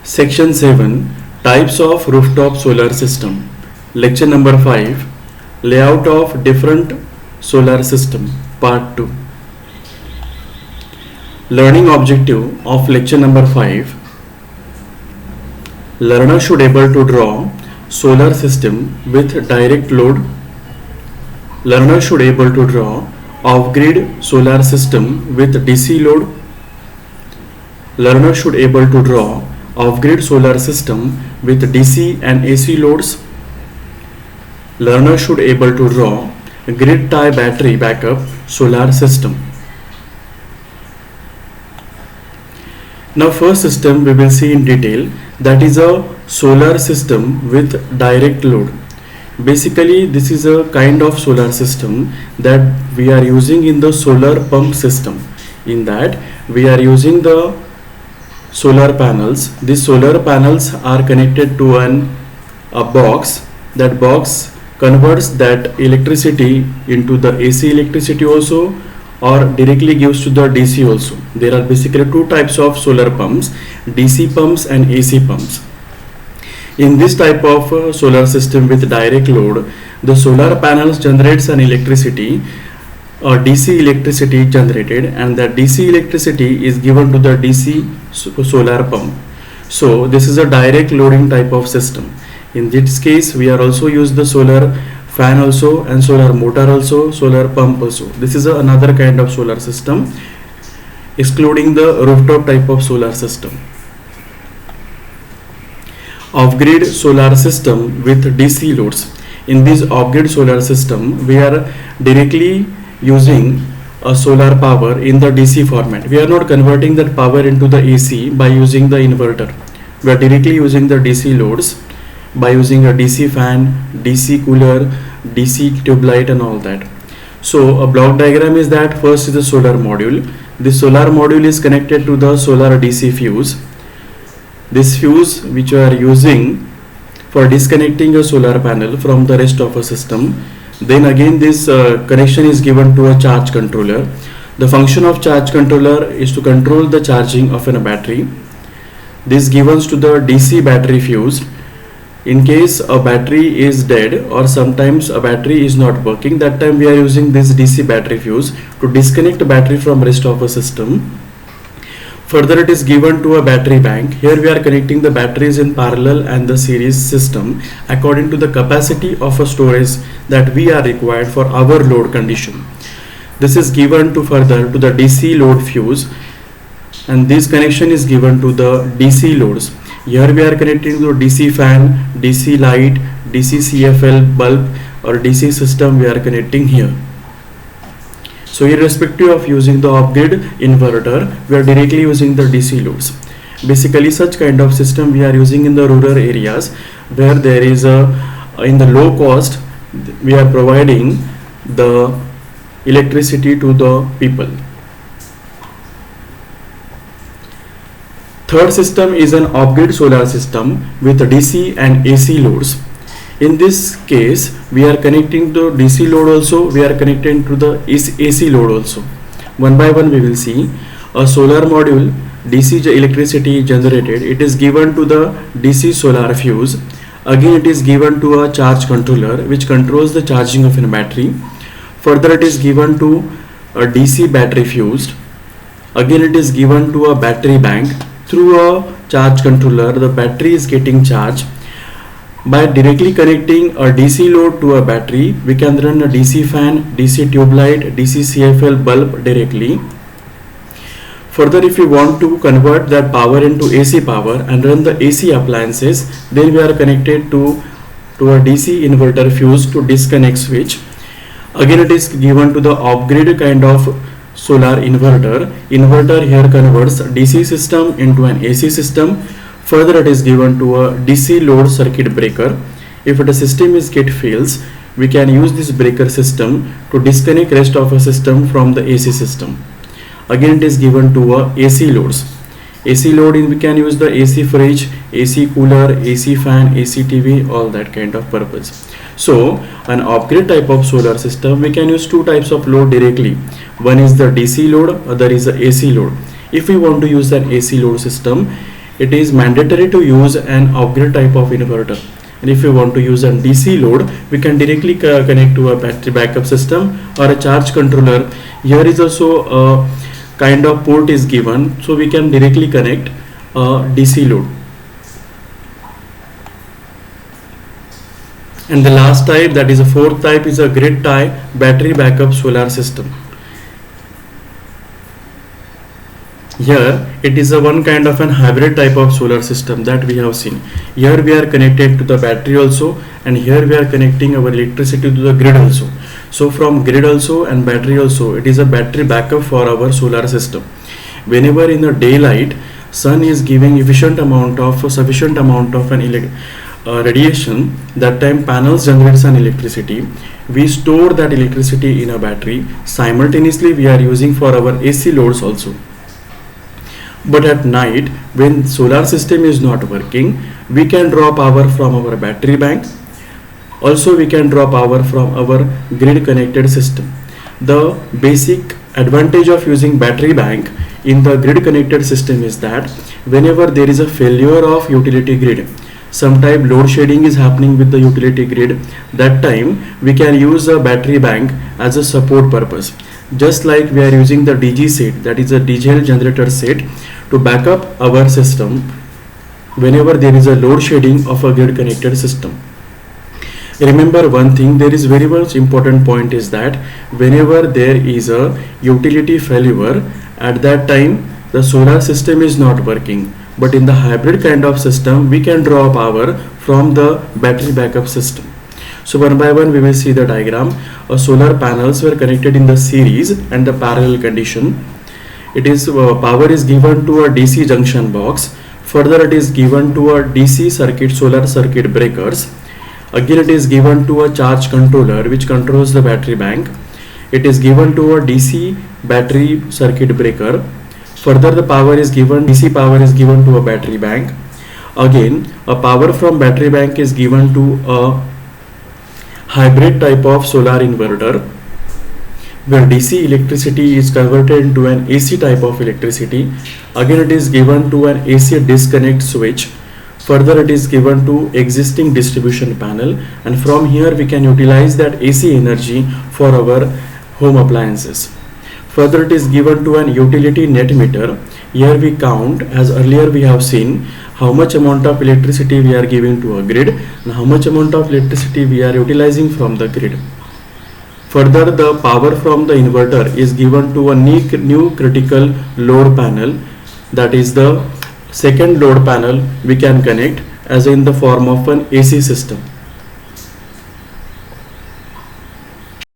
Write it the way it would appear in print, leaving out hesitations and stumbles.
Section 7, Types of Rooftop Solar System. Lecture number 5, Layout of Different Solar System, Part 2. Learning objective of lecture number 5. Learner should able to draw solar system with direct load. Learner should able to draw off-grid solar system with DC load. Learner should able to draw off-grid solar system with DC and AC loads. Learner should able to draw grid tie battery backup solar system. Now first system we will see in detail, that is a solar system with direct load. Basically this is a kind of solar system that we are using in the solar pump system. In that we are using the solar panels. These solar panels are connected to a box. That box converts that electricity into the AC electricity also, or directly gives to the DC also. There are basically two types of solar pumps, DC pumps and AC pumps. In this type of solar system with direct load, the solar panels generates an electricity or DC electricity generated, and that DC electricity is given to the DC solar pump. So this is a direct loading type of system. In this case we are also use the solar fan also, and solar motor also, solar pump also. This is another kind of solar system, excluding the rooftop type of solar system. Off-grid solar system with DC loads. In this off-grid solar system we are directly using a solar power in the DC format. We are not converting that power into the AC by using the inverter. We are directly using the DC loads by using a DC fan, DC cooler, DC tube light and all that. So a block diagram is that first is the solar module. This solar module is connected to the solar DC fuse. This fuse which we are using for disconnecting a solar panel from the rest of a system. Then again this connection is given to a charge controller. The function of charge controller is to control the charging of a battery. This gives to the DC battery fuse. In case a battery is dead or sometimes a battery is not working, that time we are using this DC battery fuse to disconnect the battery from rest of a system. Further it is given to a battery bank. Here we are connecting the batteries in parallel and the series system according to the capacity of a storage that we are required for our load condition. This is given to further to the DC load fuse, and this connection is given to the DC loads. Here we are connecting to DC fan, DC light, DC CFL bulb or DC system we are connecting here. So irrespective of using the off-grid inverter, we are directly using the DC loads. Basically such kind of system we are using in the rural areas where there is in the low cost we are providing the electricity to the people. Third system is an off-grid solar system with DC and AC loads. In this case we are connecting the DC load also, we are connecting to the AC load also. One by one we will see. A solar module, DC electricity generated, it is given to the DC solar fuse. Again it is given to a charge controller which controls the charging of a battery. Further it is given to a DC battery fused. Again it is given to a battery bank. Through a charge controller the battery is getting charged. By directly connecting a DC load to a battery, we can run a DC fan, DC tube light, DC CFL bulb directly. Further, if we want to convert that power into AC power and run the AC appliances, then we are connected to a DC inverter fuse to disconnect switch. Again it is given to the off-grid kind of solar inverter. Inverter here converts DC system into an AC system. Further it is given to a DC load circuit breaker. If the system is get fails, we can use this breaker system to disconnect rest of a system from the AC system. Again it is given to a AC loads. AC load we can use the AC fridge, AC cooler, AC fan, AC TV, all that kind of purpose. So an off-grid type of solar system we can use two types of load directly. One is the DC load, other is the AC load. If we want to use an AC load system, it is mandatory to use an off-grid type of inverter. And if you want to use a DC load, we can directly connect to a battery backup system or a charge controller. Here is also a kind of port is given, so we can directly connect a DC load. And the last type, that is a fourth type, is a grid tie battery backup solar system. Here it is a one kind of an hybrid type of solar system that we have seen. Here we are connected to the battery also, and here we are connecting our electricity to the grid also. So from grid also and battery also, it is a battery backup for our solar system. Whenever in the daylight sun is giving sufficient amount of an radiation, that time panels generates an electricity. We store that electricity in a battery. Simultaneously we are using for our AC loads also. But at night, when solar system is not working, we can draw power from our battery bank. Also we can draw power from our grid connected system. The basic advantage of using battery bank in the grid connected system is that whenever there is a failure of utility grid, some type load shedding is happening with the utility grid, that time we can use a battery bank as a support purpose. Just like we are using the DG set, that is a diesel generator set, to back up our system whenever there is a load shedding of a grid connected system. Remember one thing, there is very much important point is that whenever there is a utility failure, at that time the solar system is not working. But in the hybrid kind of system, we can draw power from the battery backup system. So one by one we will see the diagram. Solar panels were connected in the series and the parallel condition. It is power is given to a DC junction box. Further it is given to a DC circuit, solar circuit breakers. Again it is given to a charge controller which controls the battery bank. It is given to a DC battery circuit breaker. Further the power is given, DC power is given to a battery bank. Again a power from battery bank is given to a hybrid type of solar inverter, where DC electricity is converted into an AC type of electricity. Again it is given to an AC disconnect switch. Further it is given to existing distribution panel, and from here we can utilize that AC energy for our home appliances. Further it is given to an utility net meter. Here we count, as earlier we have seen, how much amount of electricity we are giving to a grid and how much amount of electricity we are utilizing from the grid. Further, the power from the inverter is given to a new critical load panel, that is the second load panel we can connect as in the form of an AC system.